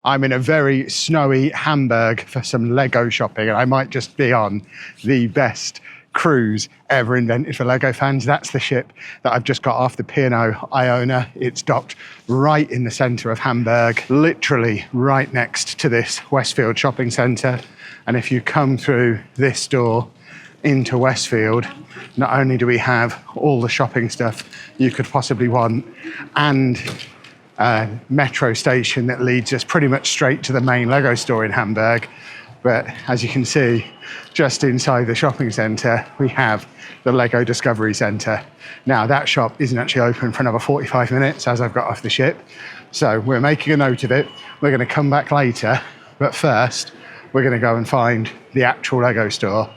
I'm in a very snowy Hamburg for some Lego shopping, and I might just be on the best cruise ever invented for Lego fans. That's the ship that I've just got off, the P&O Iona. It's docked right in the centre of Hamburg, literally right next to this Westfield shopping centre. And if you come through this door into Westfield, not only do we have all the shopping stuff you could possibly want, and metro station that leads us pretty much straight to the main Lego store in Hamburg. But as you can see, just inside the shopping centre, we have the Lego Discovery Centre. Now, that shop isn't actually open for another 45 minutes as I've got off the ship. So we're making a note of it. We're going to come back later. But first, we're going to go and find the actual Lego store.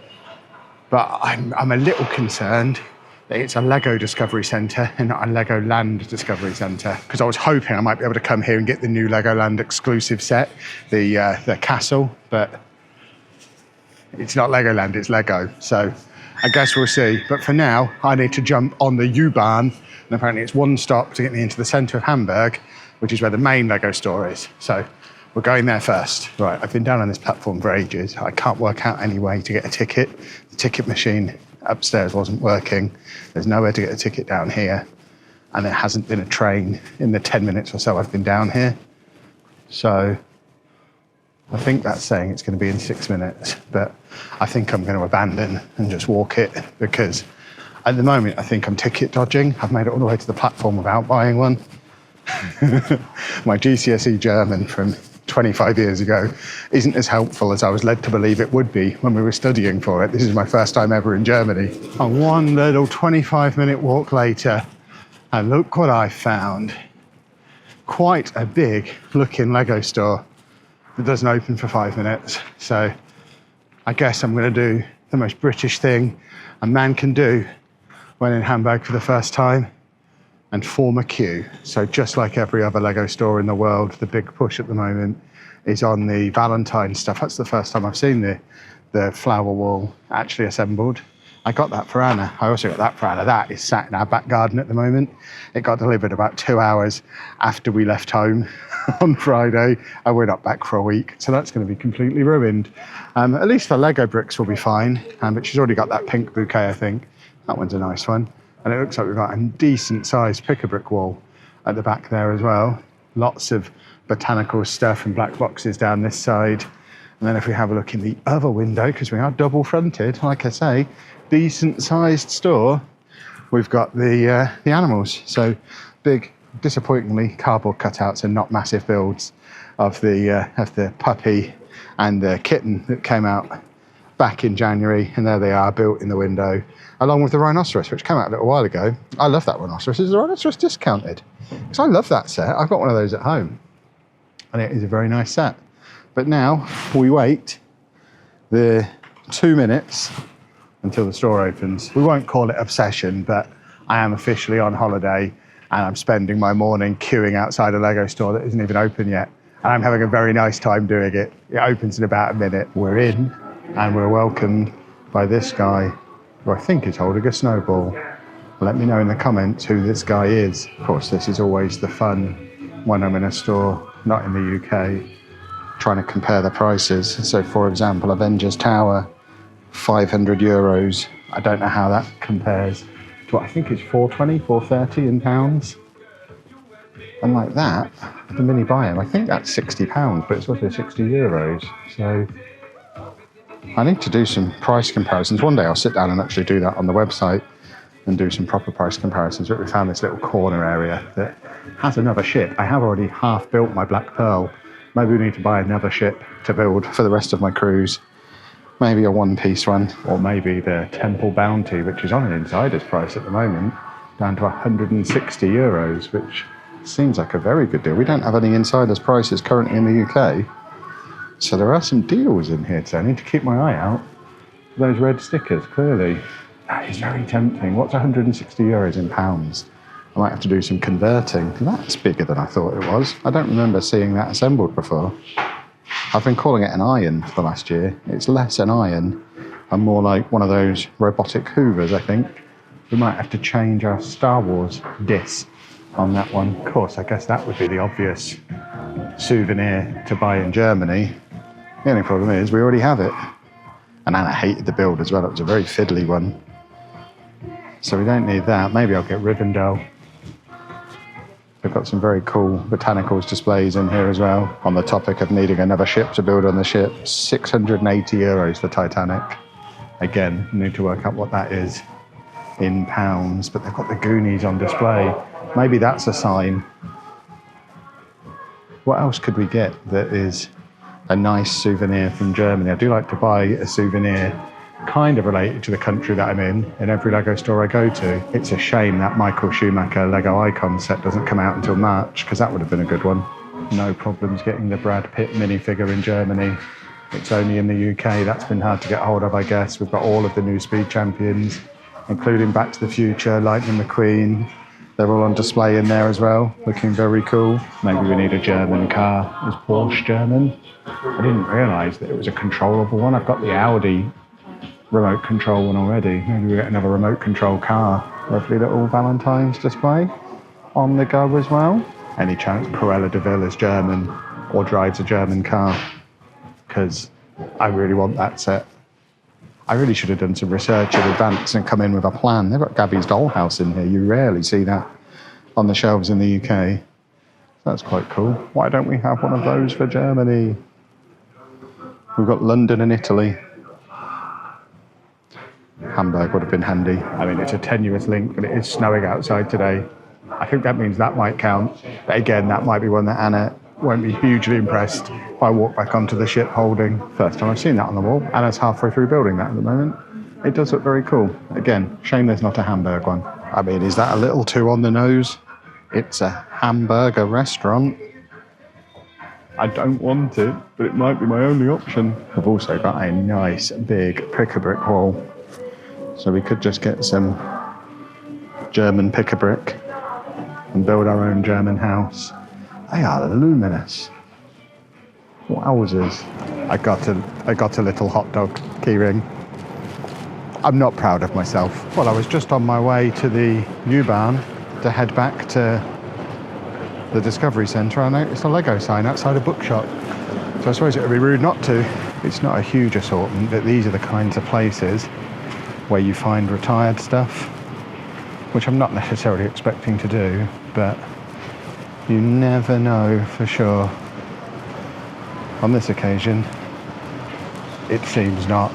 But I'm a little concerned that it's a Lego Discovery Centre and not a Legoland Discovery Centre, because I was hoping I might be able to come here and get the new Legoland exclusive set, the castle, but it's not Legoland, it's Lego. So I guess we'll see. But for now, I need to jump on the U-Bahn, and apparently it's one stop to get me into the centre of Hamburg, which is where the main Lego store is. So we're going there first. Right, I've been down on this platform for ages. I can't work out any way to get a ticket. The ticket machine upstairs wasn't working. There's nowhere to get a ticket down here. And there hasn't been a train in the 10 minutes or so I've been down here. So I think that's saying it's going to be in 6 minutes, but I think I'm going to abandon and just walk it, because at the moment I think I'm ticket dodging. I've made it all the way to the platform without buying one. My GCSE German from 25 years ago isn't as helpful as I was led to believe it would be when we were studying for it. This is my first time ever in Germany. And one little 25-minute walk later, and look what I found. Quite a big looking Lego store that doesn't open for 5 minutes. So I guess I'm going to do the most British thing a man can do when in Hamburg for the first time, and form a queue. So just like every other Lego store in the world, the big push at the moment is on the Valentine stuff. That's the first time I've seen the flower wall actually assembled. I got that for Anna. I also got that for Anna. That is sat in our back garden at the moment. It got delivered about 2 hours after we left home on Friday, and we're not back for a week. So that's going to be completely ruined. At least the Lego bricks will be fine, but she's already got that pink bouquet, I think. That one's a nice one. And it looks like we've got a decent sized pick-a-brick wall at the back there as well. Lots of botanical stuff and black boxes down this side. And then if we have a look in the other window, because we are double fronted, like I say, decent sized store, we've got the animals. So big, disappointingly, cardboard cutouts and not massive builds of the puppy and the kitten that came out back in January. And there they are, built in the window, along with the rhinoceros, which came out a little while ago. I love that rhinoceros. Is the rhinoceros discounted? Because I love that set. I've got one of those at home, and it is a very nice set. But now we wait the 2 minutes until the store opens. We won't call it obsession, but I am officially on holiday, and I'm spending my morning queuing outside a Lego store that isn't even open yet. And I'm having a very nice time doing it. It opens in about a minute. We're in, and we're welcomed by this guy, who I think is holding a snowball. Let me know in the comments who this guy is. Of course, this is always the fun when I'm in a store, not in the UK, trying to compare the prices. So for example, Avengers Tower, 500 euros. I don't know how that compares to what I think is 420, 430 in pounds. And like that, the mini biome, I think that's 60 pounds, but it's also 60 euros. So I need to do some price comparisons. One day I'll sit down and actually do that on the website and do some proper price comparisons. But we found this little corner area that has another ship. I have already half built my Black Pearl. Maybe we need to buy another ship to build for the rest of my cruise. Maybe a one-piece one, or maybe the Temple Bounty, which is on an insider's price at the moment, down to 160 euros, which seems like a very good deal. We don't have any insider's prices currently in the UK. So there are some deals in here, so I need to keep my eye out for those red stickers, clearly. That is very tempting. What's 160 euros in pounds? I might have to do some converting. That's bigger than I thought it was. I don't remember seeing that assembled before. I've been calling it an iron for the last year. It's less an iron and more like one of those robotic hoovers, I think. We might have to change our Star Wars disc on that one. Of course, I guess that would be the obvious souvenir to buy in Germany. The only problem is we already have it. And Anna hated the build as well. It was a very fiddly one. So we don't need that. Maybe I'll get Rivendell. We've got some very cool botanicals displays in here as well. On the topic of needing another ship to build on the ship, €680 for Titanic. Again, need to work out what that is in pounds, but they've got the Goonies on display. Maybe that's a sign. What else could we get that is a nice souvenir from Germany? I do like to buy a souvenir kind of related to the country that I'm in every Lego store I go to. It's a shame that Michael Schumacher Lego Icon set doesn't come out until March, because that would have been a good one. No problems getting the Brad Pitt minifigure in Germany. It's only in the UK. That's been hard to get hold of, I guess. We've got all of the new Speed Champions, including Back to the Future, Lightning McQueen. They're all on display in there as well, looking very cool. Maybe we need a German car. Is Porsche German? I didn't realise that it was a controllable one. I've got the Audi remote control one already. Maybe we get another remote control car. Lovely little Valentine's display on the go as well. Any chance Cruella de Vil is German or drives a German car? Because I really want that set. I really should have done some research in advance and come in with a plan. They've got Gabby's Dollhouse in here. You rarely see that on the shelves in the UK. That's quite cool. Why don't we have one of those for Germany? We've got London and Italy. Hamburg would have been handy. I mean, it's a tenuous link, but it is snowing outside today. I think that means that might count. But again, that might be one that Anna won't be hugely impressed if I walk back onto the ship holding. First time I've seen that on the wall. Anna's halfway through building that at the moment. It does look very cool. Again, shame there's not a Hamburg one. I mean, is that a little too on the nose? It's a hamburger restaurant. I don't want it, but it might be my only option. I've also got a nice big pick-a-brick wall. So we could just get some German pick-a-brick and build our own German house. They are luminous. Wowzers. I got a little hot dog keyring. I'm not proud of myself. Well, I was just on my way to the U-Bahn to head back to the Discovery Centre. I noticed a Lego sign outside a bookshop. So I suppose it would be rude not to. It's not a huge assortment, but these are the kinds of places where you find retired stuff, which I'm not necessarily expecting to do, but you never know for sure. On this occasion, it seems not.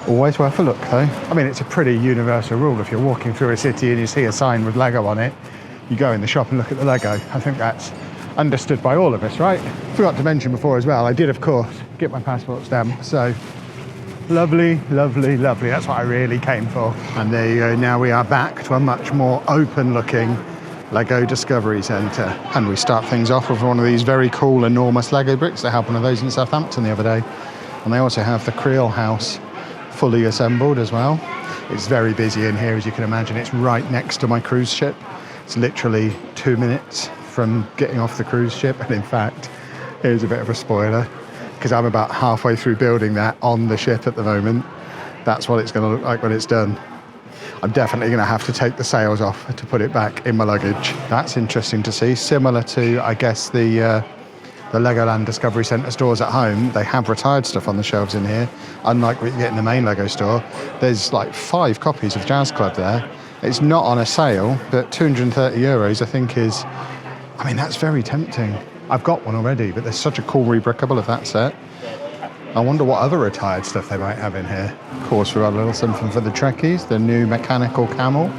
Always worth a look though. I mean, it's a pretty universal rule. If you're walking through a city and you see a sign with Lego on it, you go in the shop and look at the Lego. I think that's understood by all of us, right? Forgot to mention before as well, I did of course get my passport stamp, so lovely, lovely, lovely. That's what I really came for. And there you go, now we are back to a much more open looking Lego Discovery Centre. And we start things off with one of these very cool enormous Lego bricks. They had one of those in Southampton the other day. And they also have the Creel house fully assembled as well. It's very busy in here, as you can imagine. It's right next to my cruise ship. It's literally 2 minutes from getting off the cruise ship. And in fact, here's a bit of a spoiler, because I'm about halfway through building that on the ship at the moment. That's what it's going to look like when it's done. I'm definitely going to have to take the sails off to put it back in my luggage. That's interesting to see. Similar to, I guess, the Legoland Discovery Centre stores at home, they have retired stuff on the shelves in here. Unlike what you get in the main Lego store, there's like 5 copies of Jazz Club there. It's not on a sale, but €230 I think is, I mean, that's very tempting. I've got one already, but there's such a cool rebrickable of that set. I wonder what other retired stuff they might have in here. Of course, we've got a little something for the Trekkies. The new mechanical camel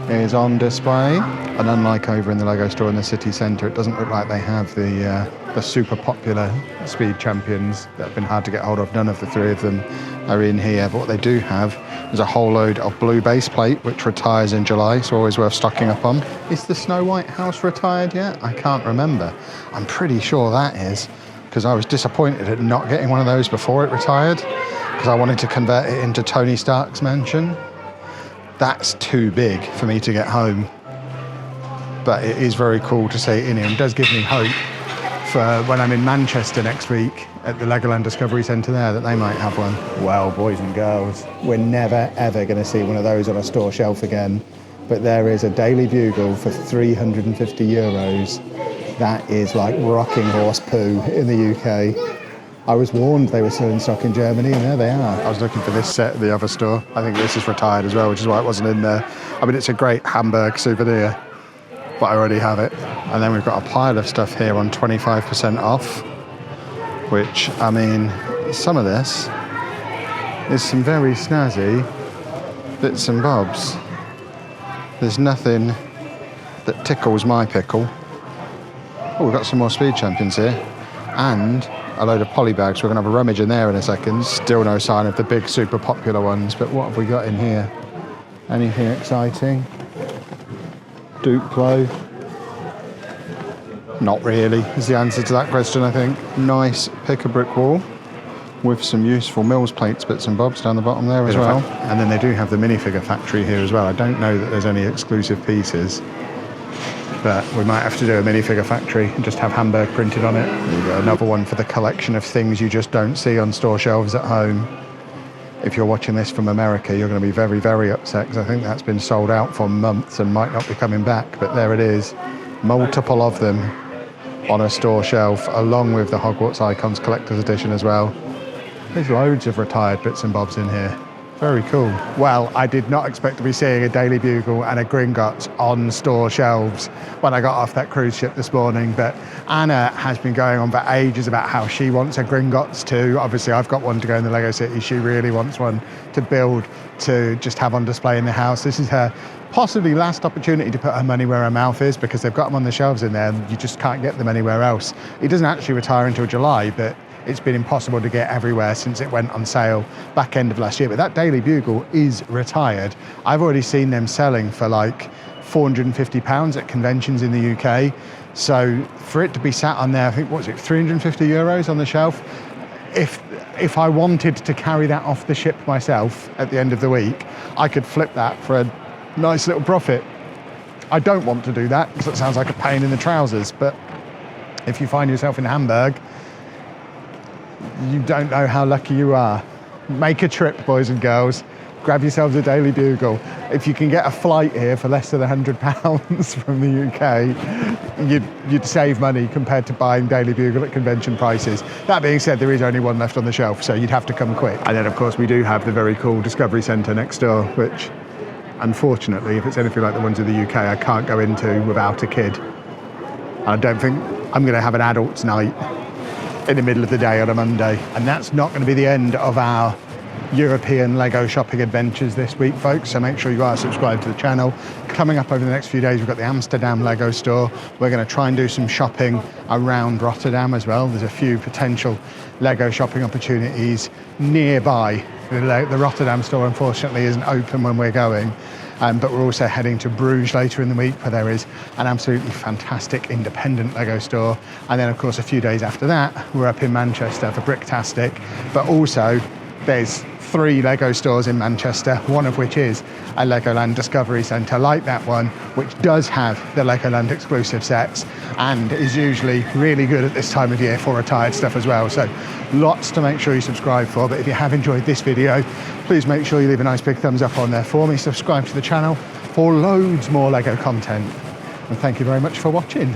is on display. And unlike over in the Lego store in the city centre, it doesn't look like they have the super popular Speed Champions that have been hard to get hold of. None of the 3 of them are in here. But what they do have is a whole load of blue base plate, which retires in July, so always worth stocking up on. Is the Snow White house retired yet? I can't remember. I'm pretty sure that is, because I was disappointed at not getting one of those before it retired, because I wanted to convert it into Tony Stark's mansion. That's too big for me to get home. But it is very cool to see it in here. It does give me hope for when I'm in Manchester next week at the Legoland Discovery Centre there, that they might have one. Well, boys and girls, we're never ever going to see one of those on a store shelf again. But there is a Daily Bugle for €350. That is like rocking horse poo in the UK. I was warned they were still in stock in Germany, and there they are. I was looking for this set at the other store. I think this is retired as well, which is why it wasn't in there. I mean, it's a great Hamburg souvenir, but I already have it. And then we've got a pile of stuff here on 25% off, which, I mean, some of this is some very snazzy bits and bobs. There's nothing that tickles my pickle. Oh, we've got some more Speed Champions here. And a load of poly bags. We're going to have a rummage in there in a second. Still no sign of the big super popular ones, but what have we got in here? Anything exciting? Duplo? Not really, is the answer to that question, I think. Nice pick-a-brick wall with some useful Mills plates, bits and bobs down the bottom there as well. And then they do have the minifigure factory here as well. I don't know that there's any exclusive pieces, but we might have to do a minifigure factory and just have Hamburg printed on it. Another one for the collection of things you just don't see on store shelves at home. If you're watching this from America, you're going to be very, very upset, because I think that's been sold out for months and might not be coming back. But there it is, multiple of them on a store shelf, along with the Hogwarts Icons Collector's Edition as well. There's loads of retired bits and bobs in here. Very cool. Well, I did not expect to be seeing a Daily Bugle and a Gringotts on store shelves when I got off that cruise ship this morning, but Anna has been going on for ages about how she wants a Gringotts too. Obviously, I've got one to go in the Lego City. She really wants one to build, to just have on display in the house. This is her possibly last opportunity to put her money where her mouth is, because they've got them on the shelves in there and you just can't get them anywhere else. It doesn't actually retire until July, but it's been impossible to get everywhere since it went on sale back end of last year. But that Daily Bugle is retired. I've already seen them selling for like £450 at conventions in the UK. So for it to be sat on there, I think, what was it, €350 on the shelf? If I wanted to carry that off the ship myself at the end of the week, I could flip that for a nice little profit. I don't want to do that because it sounds like a pain in the trousers, but if you find yourself in Hamburg, you don't know how lucky you are. Make a trip, boys and girls. Grab yourselves a Daily Bugle. If you can get a flight here for less than £100 from the UK, you'd save money compared to buying Daily Bugle at convention prices. That being said, there is only one left on the shelf, so you'd have to come quick. And then, of course, we do have the very cool Discovery Centre next door, which, unfortunately, if it's anything like the ones in the UK, I can't go into without a kid. I don't think I'm going to have an adult's night in the middle of the day on a Monday. And that's not going to be the end of our European Lego shopping adventures this week, folks, so make sure you are subscribed to the channel. Coming up over the next few days, we've got the Amsterdam Lego store. We're going to try and do some shopping around Rotterdam as well. There's a few potential Lego shopping opportunities nearby. The Rotterdam store, unfortunately, isn't open when we're going. But we're also heading to Bruges later in the week, where there is an absolutely fantastic independent Lego store. And then, of course, a few days after that, we're up in Manchester for Bricktastic. But also, there's 3 Lego stores in Manchester, one of which is a Legoland Discovery Centre like that one, which does have the Legoland exclusive sets and is usually really good at this time of year for retired stuff as well. So lots to make sure you subscribe for. But if you have enjoyed this video, please make sure you leave a nice big thumbs up on there for me. Subscribe to the channel for loads more Lego content. And thank you very much for watching.